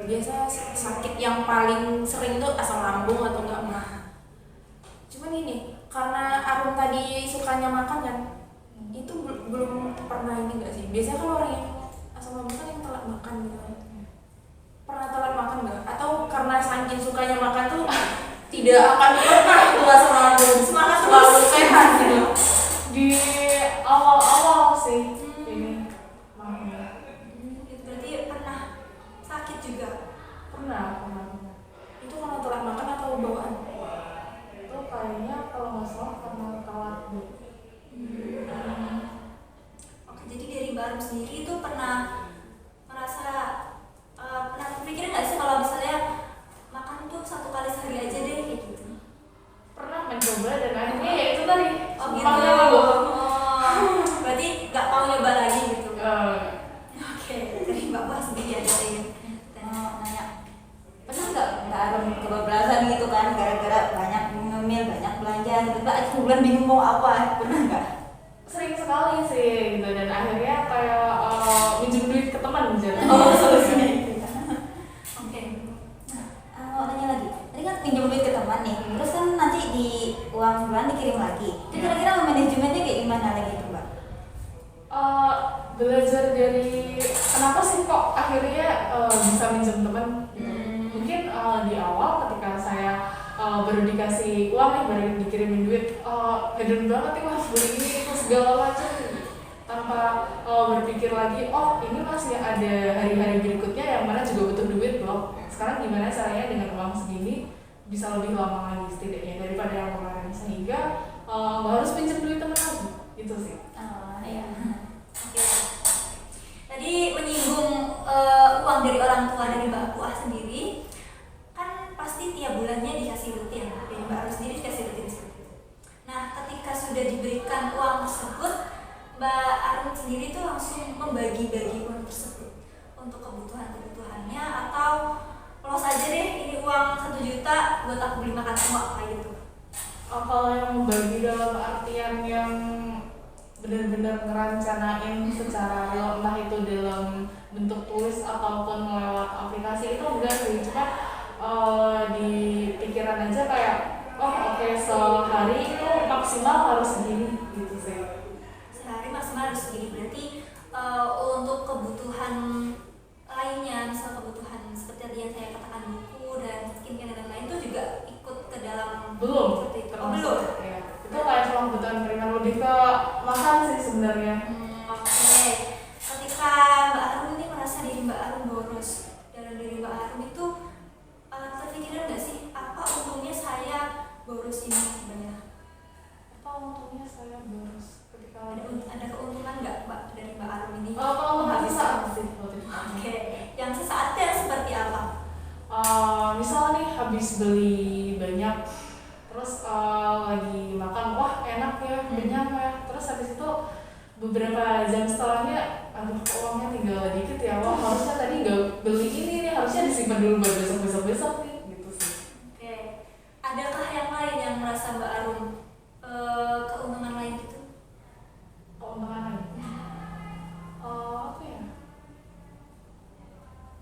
Biasa sakit yang paling sering itu asam lambung atau enggak mah. Cuman ini karena Arum tadi sukanya makan kan, itu belum pernah ini enggak sih? Biasanya kan orang yang asam lambung kan yang telat makan gitu kan. Pernah telat makan enggak? Atau karena saking sukanya makan tuh tidak akan pernah tuh asam lambung, semangat selalu sehat gitu. Di awal-awal sih ini Berarti pernah sakit juga? pernah. Itu karena telat makan atau bawaan? Itu kayaknya kalau nggak salah karena telat deh. Oke, jadi dari Mbak Arum sendiri itu pernah merasa pernah berpikir nggak sih kalau misalnya makan tuh 1 kali sehari aja deh kayak gitu? Pernah mencoba dan akhirnya ya itu tadi Oh gitu. semuanya loh. Berarti nggak mau nyoba lagi gitu? Eh, Oke, dari Bapak sendiri ada yang Nanya, pernah nggak Arum kebablasan gitu kan gara-gara banyak ngemil, banyak belanja tiba-tiba akhir bulan bingung mau apa, pernah nggak? sering sekali sih gitu, dan akhirnya kayak minjem duit ke teman gitu. Solusinya itu. Oke. Nah, mau tanya lagi, tadi kan pinjam duit ke teman nih, terus kan nanti di uang sebulan dikirim lagi. Itu kira-kira manajemennya kayak gimana lagi tuh Mbak? Belajar dari kenapa sih kok akhirnya bisa minjem teman. Mungkin di awal ketika saya baru dikasih uang nih, baru dikirimin duit, hedon banget nih, wah beli ini itu segala macam, tanpa berpikir lagi, oh ini masih ada hari-hari berikutnya yang mana juga butuh duit loh. Sekarang gimana caranya dengan uang segini bisa lebih lama lagi setidaknya daripada yang kemarin, sehingga nggak harus pinjam duit teman lagi, gitu sih. Ya. Oke. Tadi menyinggung uang dari orang tua dari Mbak Puah sendiri, kan pasti tiap bulannya dikasih rutin, dari Mbak Arum sendiri dikasih rutin seperti itu. Nah, ketika sudah diberikan uang tersebut, Mbak Arum sendiri tuh langsung membagi-bagi uang tersebut untuk kebutuhan-kebutuhannya, atau los aja deh ini uang 1 juta buat aku beli makan semua kayak gitu. Kalau yang membagi dalam artian yang benar-benar ngerancanain secara real, entah itu dalam bentuk tulis ataupun lewat aplikasi, itu enggak sih, cuma di pikiran aja kayak oke, sehari itu maksimal harus segini gitu sih. Sehari maksimal harus segini, berarti untuk kebutuhan lainnya, misal kebutuhan seperti tadi yang saya katakan, buku dan skincare dan lain-lain, itu juga ikut ke dalam Belum seperti itu. Oh, termasuk, belum. ya. Itu kayak cuma kebutuhan primer, lebih ke makan sih sebenarnya. Oke. Ketika Mbak Arum ini merasa diri Mbak Arum boros, dalam diri Mbak Arum itu terpikiran nggak sih apa untungnya saya boros ini sebenarnya? habis beli banyak, terus lagi makan, wah enak ya, kenyang ya, terus habis itu beberapa jam setelahnya, aduh kok uangnya tinggal dikit ya, wah harusnya tadi nggak beli ini nih, harusnya disimpan dulu buat besok nih, gitu sih. Oke, adakah yang lain yang merasa Mbak Arum keuntungan lain gitu? Keuntungan lain? Apa ya?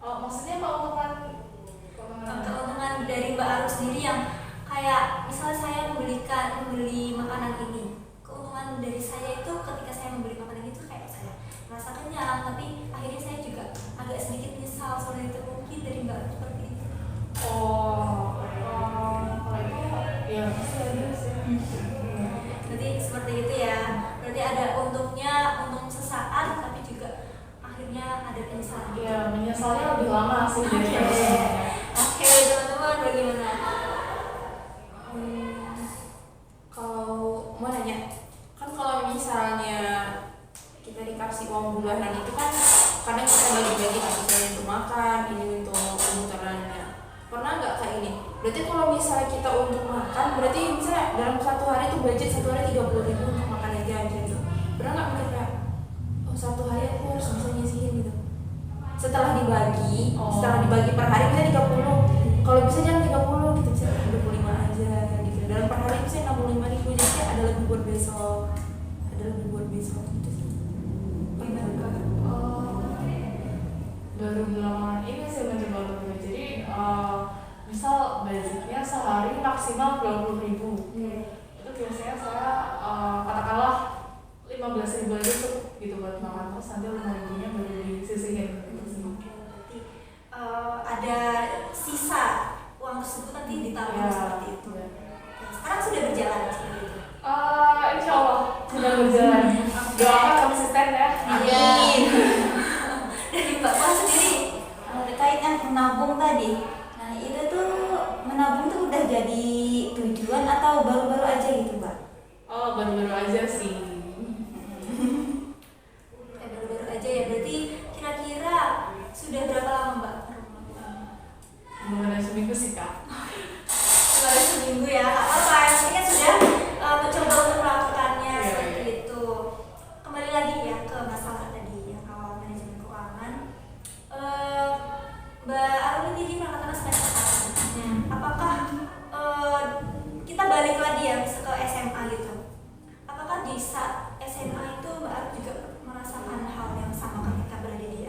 Maksudnya keuntungan dari Mbak Arum sendiri yang kayak misalnya saya membeli makanan ini, keuntungan dari saya itu ketika saya membeli makanan itu kayak saya merasa kenyang, tapi akhirnya saya juga agak sedikit nyesal soal itu. Mungkin dari Mbak Arum seperti itu. Kalau itu ya pasti ada sih. Berarti seperti itu ya. Berarti ada untungnya, untung sesaat, tapi juga akhirnya ada penyesalan. Iya, menyesalnya lebih lama sih. Oke, teman-teman bagaimana? Kalau mau nanya, kan kalau misalnya kita dikasih uang bulanan itu kan kadang kita bagi-bagi, misalnya untuk makan, ini untuk kebutuhannya. Pernah nggak kayak ini? Berarti kalau misalnya kita untuk makan, berarti misalnya dalam satu hari itu budget satu hari 30.000 untuk makan aja gitu. Pernah nggak mikir kayak, oh satu hari aku harus bisa nyisihin gitu? Setelah dibagi per hari bisa 30. Kalau bisa jangan 30, kita bisa 25 aja gitu. Dalam per hari bisa 65.000, jadi ada lebih buat besok, gitu sih. Baru belakangan ini sih mencoba lebih. Jadi misal budgetnya sehari maksimal 20.000. Itu biasanya saya katakanlah 15.000 aja cukup gitu buat makan, terus nanti 5.000-nya baru disisihin gitu sih. Berarti ada sisa uang tersebut nanti ditabung seperti itu. Sekarang sudah berjalan seperti itu. Insya Allah sudah berjalan. Doakan konsisten ya. Amin. Dari Mbak Puan sendiri Terkait yang menabung tadi, nah itu tuh menabung tuh udah jadi tujuan atau baru-baru aja gitu Mbak? Baru-baru aja sih. Baru-baru aja ya, berarti kira-kira sudah berapa lama Mbak? Belum ada seminggu sih Kak. Baru seminggu ya, nggak apa-apa, yang penting kan sudah mencoba untuk melakukannya seperti itu. Kembali lagi ya ke masalah tadi yang awal manajemen keuangan. Mbak Arum ini mengatakan semester 1. Apakah kita balik lagi ya ke SMA gitu? Apakah di saat SMA itu Mbak Arum juga merasakan hal yang sama ketika berada di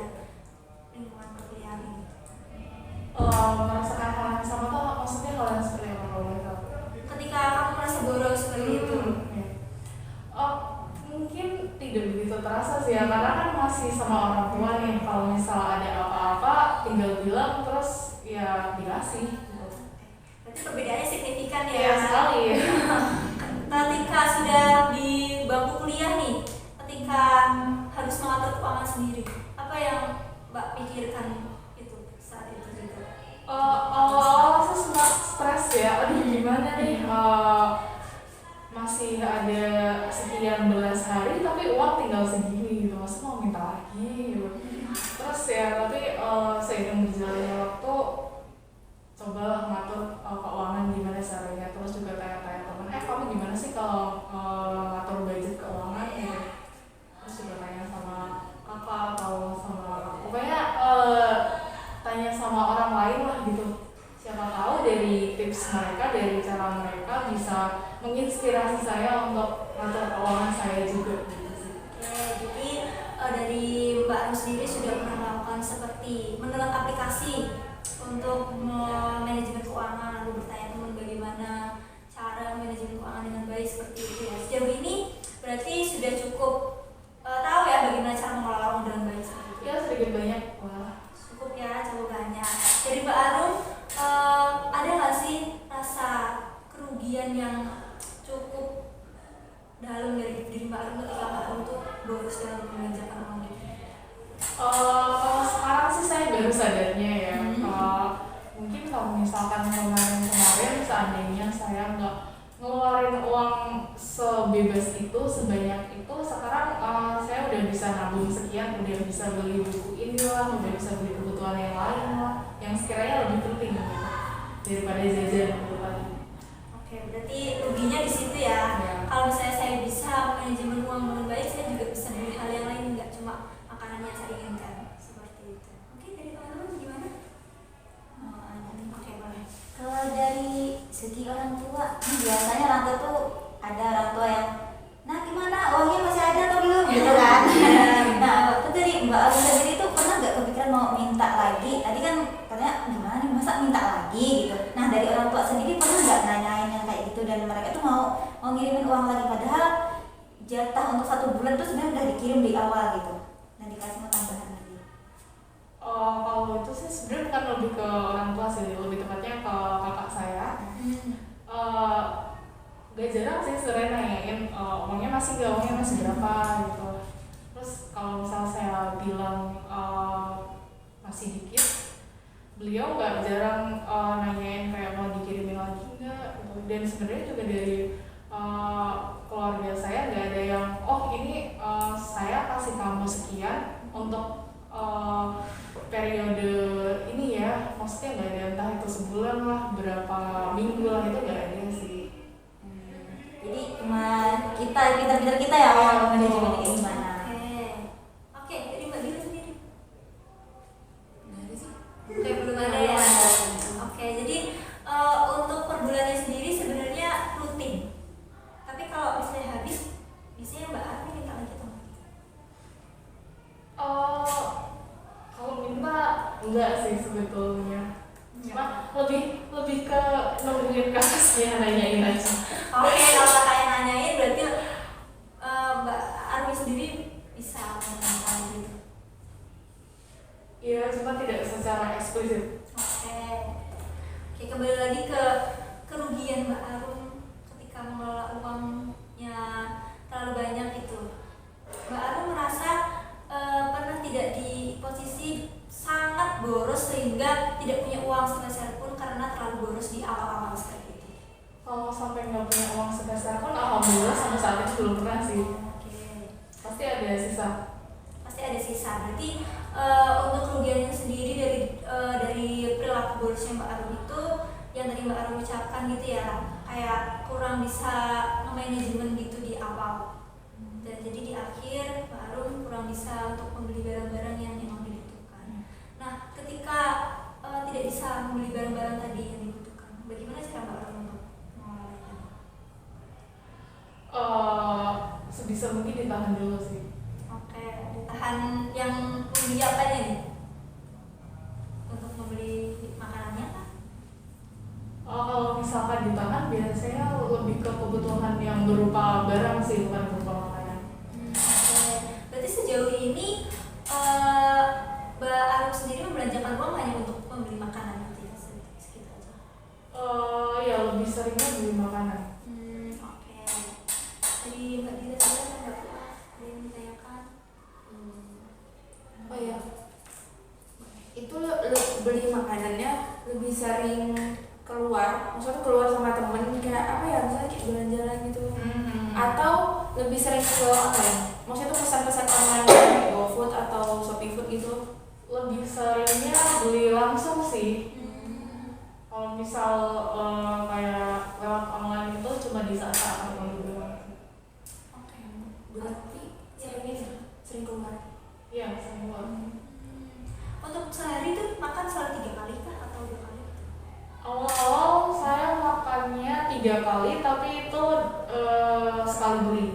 lingkungan perkuliahan ini? Merasakan hal yang sama tuh maksudnya hal yang seperti apa kalau boleh tahu? Ketika kamu merasa boros seperti itu? Mungkin tidak begitu terasa sih ya, karena kan masih sama orang tua nih. Kalau misal ada apa-apa tinggal bilang terus ya dikasih gitu. Berarti perbedaannya signifikan ya? Iya sekali. Ketika sudah di bangku kuliah nih, ketika harus mengatur keuangan sendiri, apa yang Mbak pikirkan itu saat itu juga? Awal-awal saya sempat stres ya, aduh gimana nih, masih ada sekian belas hari tapi uang tinggal segini gitu, masa mau minta lagi gitu. Terus ya tapi seiring berjalannya waktu coba ngatur keuangan gimana caranya, terus juga tanya-tanya temen, kamu gimana sih kalau ngatur budget keuangan gitu. Terus juga tanya sama kakak atau sama pokoknya tanya sama orang lain lah gitu, siapa tahu dari tips mereka, dari cara mereka bisa menginspirasi saya untuk ngatur keuangan saya juga gitu sih. Jadi dari Mbak Arum sendiri sudah pernah melakukan seperti mendownload aplikasi untuk manajemen keuangan, lalu bertanya teman bagaimana cara manajemen keuangan dengan baik seperti itu ya. Sejauh ini berarti sudah cukup tahu ya bagaimana cara mengelola uang dengan baik seperti itu. Ya sedikit banyak lah. Cukup ya, cukup banyak. Dari Mbak Arum ada nggak sih rasa kerugian yang cukup dalam dari diri Mbak Arum ketika Mbak Arum tuh boros dalam membelanjakan uang gitu? Kalau sekarang sih saya baru sadarnya ya. Mungkin kalau misalkan kemarin seandainya saya nggak ngeluarin uang sebebas itu, sebanyak itu, sekarang saya udah bisa nabung sekian, udah bisa beli buku ini lah, udah bisa beli kebutuhan yang lain lah, yang sekiranya lebih penting gitu. daripada jajan gitu kan. Oke, berarti ruginya di situ ya. Ya. Kalau misalnya saya bisa manajemen uang dengan baik, saya juga bisa beli hal yang lain, nggak cuma makanan yang saya inginkan. Seperti itu. Oke, dari teman-teman gimana? Oke, boleh. Kalau dari segi orang tua, biasanya orang tua tuh ada orang tua yang, nah gimana uangnya masih ada atau belum gitu kan. Nah waktu dari Mbak Aru sendiri tuh pernah nggak kepikiran mau minta lagi? Tadi kan katanya gimana nih masa minta lagi gitu. Nah dari orang tua sendiri pernah nggak nanyain yang kayak gitu dan mereka tuh mau ngirimin uang lagi padahal jatah untuk 1 bulan tuh sebenarnya udah dikirim di awal gitu. Nah dikasih mau tambahan lagi. Kalau itu sih sebenarnya bukan lebih ke orang tua sih, lebih tepatnya ke kakak saya. Gak jarang sih sebenarnya nanyain uangnya masih berapa gitu. Terus kalau misal saya bilang masih dikit, beliau nggak jarang nanyain kayak mau dikirimin lagi nggak gitu. Dan sebenarnya juga dari keluarga saya nggak ada yang ini saya kasih kamu sekian untuk periode ini ya, maksudnya nggak ada entah itu sebulan lah, berapa minggu lah, itu nggak ada sih. Jadi cuma kita kita ya mau manajemen kayak gimana. Oke, dari Mbak Dila sendiri. Nggak ada sih. Oke, belum ada ya. Oke, jadi untuk per bulannya sendiri sebenarnya rutin. Tapi kalau misalnya habis, biasanya Mbak Armi minta lagi atau enggak? Kalau minta enggak sih sebetulnya, cuma lebih ke nungguin kasusnya, nanyain aja. Oke, kalau kayak nanyain berarti Mbak Armi sendiri bisa menanyakan gitu. Iya, cuma tidak secara eksplisit. Oke, kembali lagi ke kerugian Mbak Arum ketika mengelola uangnya terlalu banyak itu. Mbak Arum merasa pernah tidak di posisi sangat boros sehingga tidak punya uang sepeser pun karena terlalu boros di awal-awal seperti itu. Kalau sampai nggak punya uang sepeser pun, alhamdulillah sampai saat itu belum pernah sih. Oke. Pasti ada sisa. Pasti ada sisa. Berarti untuk kerugiannya sendiri dari perilaku borosnya Mbak Arum itu yang tadi Mbak Arum ucapkan gitu ya, kayak kurang bisa manajemen gitu di awal. Dan jadi di akhir Mbak Arum kurang bisa untuk membeli barang-barang yang memang dibutuhkan. Nah, ketika tidak bisa membeli barang-barang tadi yang dibutuhkan, bagaimana cara Mbak Arum untuk mengelolanya? Sebisa mungkin ditahan dulu sih. Oke, ditahan yang membeli apanya nih? Untuk membeli makanannya kan? Kalau misalkan ditahan, biasanya lebih ke kebutuhan yang berupa barang sih, bukan berupa makanan. Oke. Berarti sejauh ini Mbak Arum sendiri membelanjakan uang hanya untuk membeli makanan gitu ya, segitu aja. Ya lebih seringnya beli makanan. Oke. Jadi Mbak Dila tadi ada nggak ada yang ditanyakan? Oh ya, itu beli makanannya lebih sering keluar, maksudnya keluar sama temen kayak apa ya, misalnya kayak jalan-jalan gitu, atau lebih sering ke apa ya, maksudnya tuh pesan-pesan online kayak GoFood atau ShopeeFood gitu. Lebih seringnya beli langsung sih. Kalau misal kayak lewat online itu cuma di saat-saat tertentu doang. Oke. Berarti sering keluar. Iya, semua. Untuk sehari itu makan selalu 3 kali kah atau 2 kali? Awal-awal saya makannya 3 kali, tapi itu sekali beli.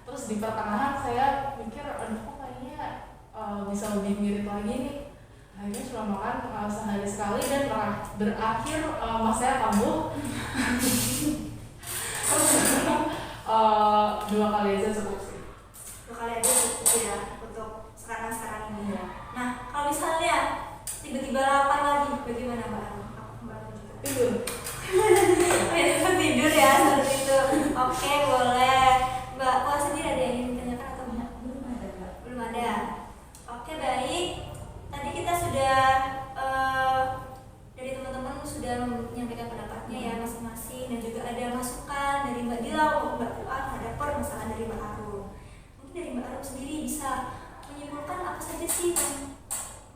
Terus di pertengahan saya mikir, aduh kok kayaknya bisa lebih mirip lagi nih. Akhirnya cuma makan sehari sekali dan berakhir mas saya kambuh. Terus 2 kali aja cukup sih. 2 kali aja cukup ya untuk sekarang ini ya. Nah, kalau misalnya tiba-tiba lapar lagi, bagaimana Mbak Arum? Mbak Arum juga Tidur. tidur ya seperti itu. Oke, boleh. Mbak Puan sendiri ada yang ingin ditanyakan atau enggak? Belum ada Mbak. Belum ada. Oke, baik. Tadi kita sudah dari teman-teman sudah menyampaikan pendapatnya ya masing-masing, dan juga ada masukan dari Mbak Dila, Mbak Puan, ada permasalahan dari Mbak Arum. Mungkin dari Mbak Arum sendiri bisa menyimpulkan apa saja sih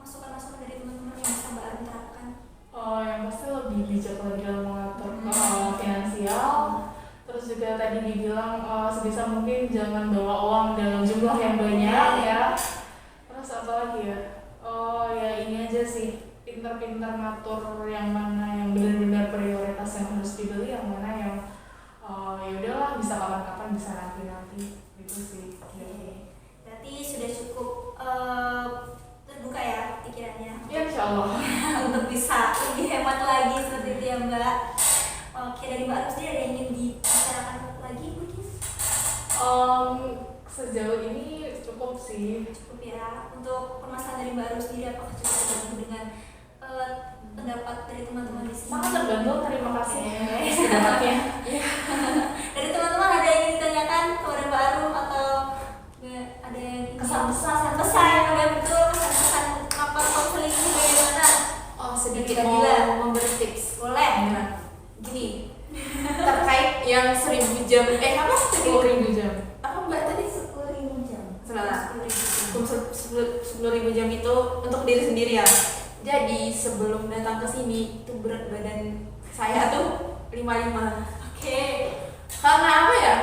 masukan-masukan dari teman-teman yang bisa Mbak Arum terapkan? Yang pasti lebih bijak lagi dalam mengatur finansial. Terus juga tadi dibilang sebisa mungkin jangan bawa uang dalam jumlah yang banyak ya. Terus apa lagi ya? Oh ya ini aja sih, pintar-pintar ngatur yang mana yang benar-benar prioritas yang harus dibeli, yang mana yang ya udahlah bisa kapan-kapan, bisa nanti gitu sih. Berarti sudah cukup terbuka ya pikirannya. Ya insyaallah. Untuk bisa lebih hemat lagi seperti itu ya Mbak. Oke, dari Mbak Arus sendiri ada yang ingin dibicarakan lagi mungkin? Sejauh ini cukup sih. Cukup ya. Untuk permasalahan dari Mbak Arus sendiri apakah cukup terbantu dengan pendapat dari teman-teman di sini? Sangat terbantu, terima kasih. Sebenarnya. Dari teman-teman ada yang ingin ditanyakan kepada Mbak Arum atau ada yang kesan-pesan ya betul, kesan-pesan apa konseling ini bagaimana? Oh, sedikit Bila- mau bila. memberi tips. Boleh. Gini, terkait yang 1000 jam, apa? 10.000 jam. Apa Mbak tadi? 10.000 jam. Salah. 10.000. 10.000 jam itu untuk diri sendiri ya. Jadi sebelum datang ke sini itu berat badan saya tuh 55. Oke. Karena apa ya?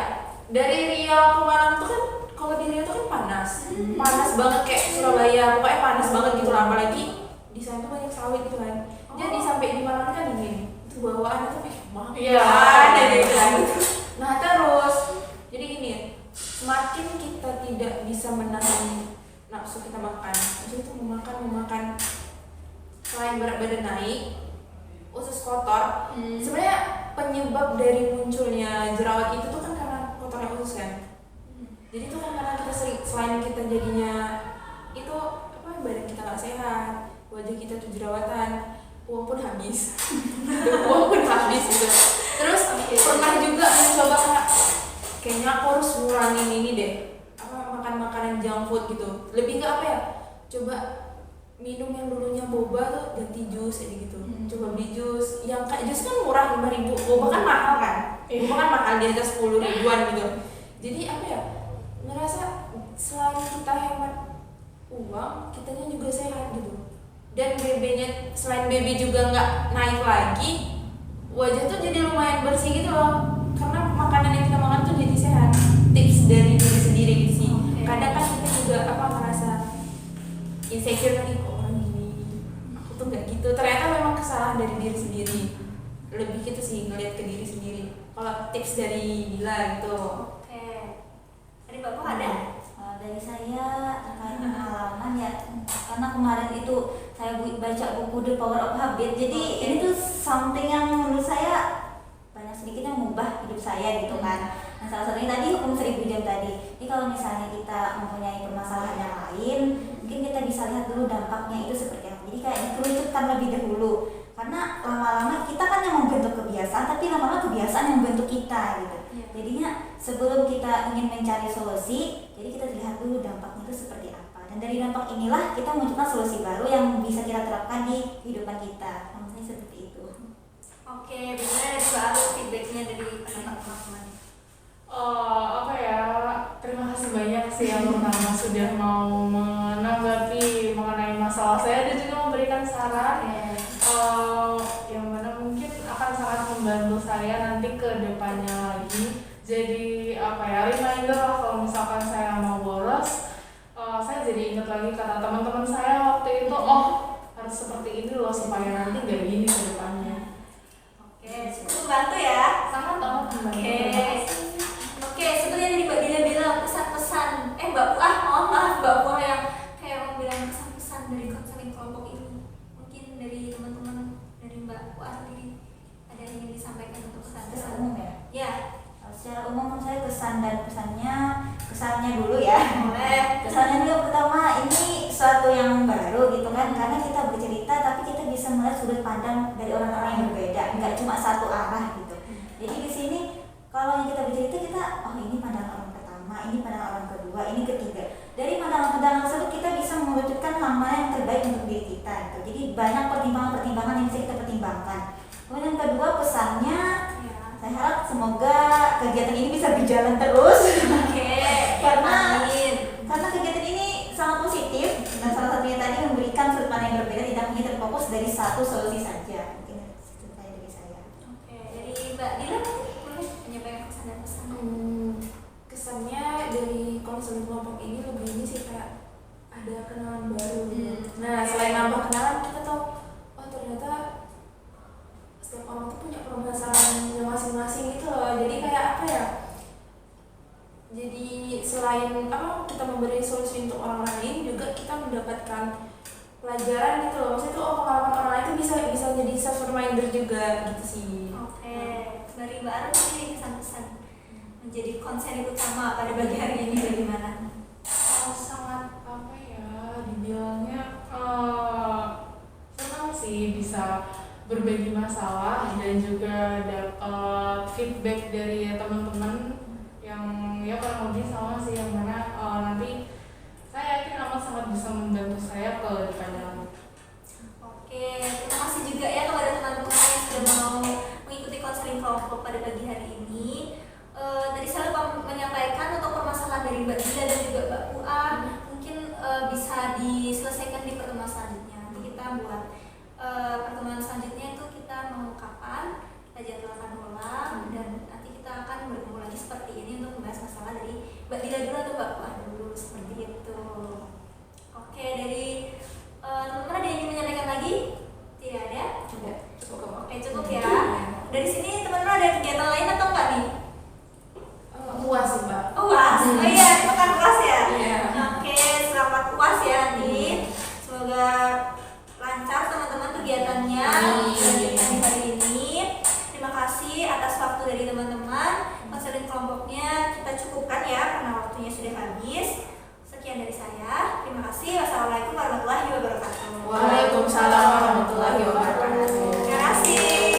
Dari Riau ke Malang tuh kan, kalau di Riau tuh kan panas. Panas banget kayak Surabaya, pokoknya panas banget gitu lah. Apalagi di sana tuh banyak sawit gitu kan. Jadi sampai di Malang kan dingin. Itu bawaan tuh mah. Iya. Ada deh gitu. Nah terus, jadi gini, semakin kita tidak bisa menahan nafsu kita makan, maksudnya itu memakan, selain berat badan naik, usus kotor, sebenarnya penyebab dari munculnya jerawat itu tuh kan karena kotornya usus kan. Jadi itu kan karena kita selain kita jadinya itu apa, badan kita nggak sehat, wajah kita tuh jerawatan, uang pun habis. Uang pun habis gitu. Terus pernah juga mencoba kayaknya aku harus ngurangin ini deh, apa, makan makanan junk food gitu. Lebih ke apa ya, coba minum yang dulunya boba tuh ganti jus aja gitu. Coba beli jus yang kayak jus kan murah 5.000, boba kan mahal kan, boba kan mahal di atas 10 ribuan gitu. Jadi apa ya, ngerasa selain kita hemat uang, kitanya juga sehat gitu. Dan BB-nya, selain BB juga nggak naik lagi, wajah tuh jadi lumayan bersih gitu loh, karena makanan yang kita makan tuh jadi sehat. Tips dari diri sendiri gitu sih. Kadang kan kita juga apa, merasa insecure kan, kok orang gini, aku tuh nggak gitu. Ternyata memang kesalahan dari diri sendiri. Lebih gitu sih, ngeliat ke diri sendiri. Kalau tips dari Dila gitu. Oke. Dari Bapak ada? Dari saya terkait pengalaman ya, karena kemarin itu saya baca buku The Power of Habit, jadi ini tuh something yang menurut saya banyak sedikit yang mengubah hidup saya gitu kan. Nah salah satunya tadi hukum 1000 jam tadi. Jadi kalau misalnya kita mempunyai permasalahan yang lain, mungkin kita bisa lihat dulu dampaknya itu seperti apa. Jadi kayak dikerucutkan lebih dahulu, karena lama-lama kita kan yang membentuk kebiasaan, tapi lama-lama kebiasaan yang membentuk kita gitu. Jadinya sebelum kita ingin mencari solusi, jadi kita lihat dulu dampaknya itu seperti apa. Dan dari dampak inilah kita munculkan solusi baru yang bisa kita terapkan di kehidupan kita. Maksudnya seperti itu. Oke, bagaimana dari Mbak Arus feedbacknya dari teman-teman? Apa ya, terima kasih banyak sih yang pertama sudah mau menanggapi mengenai masalah saya dan juga memberikan saran yang mana mungkin akan sangat membantu saya nanti ke depannya lagi. Jadi apa ya, reminder lah kalau misalkan saya mau bolos, saya jadi ingat lagi kata teman-teman saya waktu itu, harus seperti ini loh supaya nanti gak gini ke depannya. Oke, cukup membantu ya. Sangat membantu. Oke, seperti yang tadi Mbak Dila bilang, pesan-pesan Mbak Puah yang kayak mau bilang pesan-pesan dari konseling kelompok ini. Mungkin dari teman-teman, dari Mbak Puah sendiri ada yang ingin disampaikan untuk Secara pesan-pesan? umum ya. Ya, Secara umum saya kesan dan kesannya dulu ya. boleh. Kesannya dulu, pertama ini suatu yang baru gitu kan, karena kita bercerita tapi kita bisa melihat sudut pandang dari orang-orang yang berbeda, nggak cuma satu arah gitu. Jadi di sini kalau yang kita bercerita, kita ini pandangan orang pertama, ini pandangan orang kedua, ini ketiga. Dari pandangan-pandangan tersebut kita bisa mengerucutkan hal-hal yang terbaik untuk diri kita gitu. Jadi banyak pertimbangan-pertimbangan yang bisa kita pertimbangkan. Kemudian yang kedua, pesannya saya harap semoga kegiatan ini bisa berjalan terus. Oke, Karena amin. kegiatan ini sangat positif dan salah satunya tadi memberikan sudut pandang yang berbeda, tidak hanya terfokus dari satu solusi saja. Mungkin itu dari ada kenalan baru. Nah, selain nambah kenalan, kita tahu oh ternyata setiap orang tuh punya permasalahannya masing-masing gitu loh. Jadi kayak apa ya? Jadi selain apa kita memberi solusi untuk orang lain, juga kita mendapatkan pelajaran gitu loh. Maksudnya tuh pengalaman orang lain itu bisa jadi self reminder juga gitu sih. Oke, dari Mbak Arum ini kesan-kesan menjadi konsen utama pada pagi hari ini bagaimana? Sangat apa ya, dibilangnya senang sih bisa berbagi masalah dan juga dapat feedback dari teman-teman yang ya kurang lebih sama sih, yang mana nanti saya yakin amat sangat bisa membantu saya ke depannya. Oke, terima kasih juga ya kepada teman-teman yang sudah mau mengikuti konseling kelompok pada pagi hari ini. Tadi saya lupa menyampaikan untuk permasalahan dari Mbak Dila dan juga Mbak Puan mungkin bisa diselesaikan di pertemuan selanjutnya. Nanti kita buat pertemuan selanjutnya itu kita mau kapan, kita jadwalkan ulang dan nanti kita akan bertemu lagi seperti ini untuk membahas masalah dari Mbak Dila dulu atau Mbak Puan dulu seperti itu. Oke, dari teman-teman ada yang ingin menyampaikan lagi? Tidak ada? Udah, cukup. Oke, cukup ya. Dari sini teman-teman ada kegiatan lain atau enggak nih? Puas sih Mbak. UAS. Oh iya, ini pekan UAS ya? Iya. Oke, selamat UAS ya nanti. Semoga lancar teman-teman kegiatannya dilanjutkan di hari ini. Terima kasih atas waktu dari teman-teman. Konseling kelompoknya kita cukupkan ya karena waktunya sudah habis. Sekian dari saya. Terima kasih. Wassalamualaikum warahmatullahi wabarakatuh. Waalaikumsalam